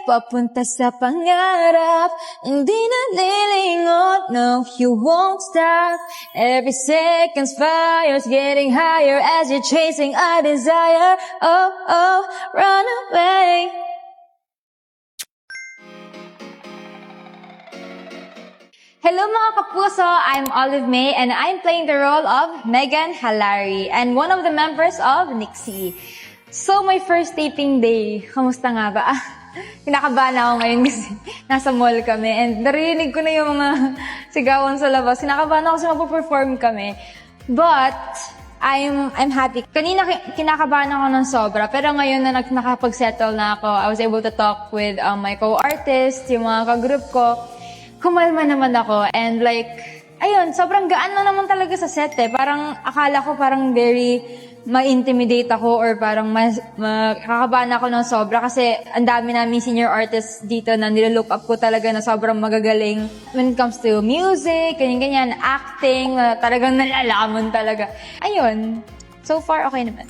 papunta sa pangarap. Hindi na lilingot, no, you won't stop. Every second's fire's getting higher as you're chasing a desire. Oh, oh, run away. Hello mga kapuso, I'm Olive May and I'm playing the role of Megan Halari and one of the members of Nixie. So my first taping day, kamusta nga ba? Kinakabahan ako ngayon kasi nasa mall kami and narinig ko na yung mga sigawan sa labas. Kinakabahan ako kasi magpo-perform kami. But I'm happy. Kanina kinakabahan ako ng sobra pero ngayon na nakapag-settle na ako, I was able to talk with my co-artists, yung mga ka-group ko. Kumalma naman ako and like, ayun, sobrang gaan na naman talaga sa set eh. Parang akala ko parang very ma-intimidate ako or parang makakabahan ako ng sobra kasi ang dami namin senior artists dito na nilalook up ko talaga na sobrang magagaling. When it comes to music, ganyan-ganyan, acting, talagang nalalamon talaga. Ayun, so far okay naman.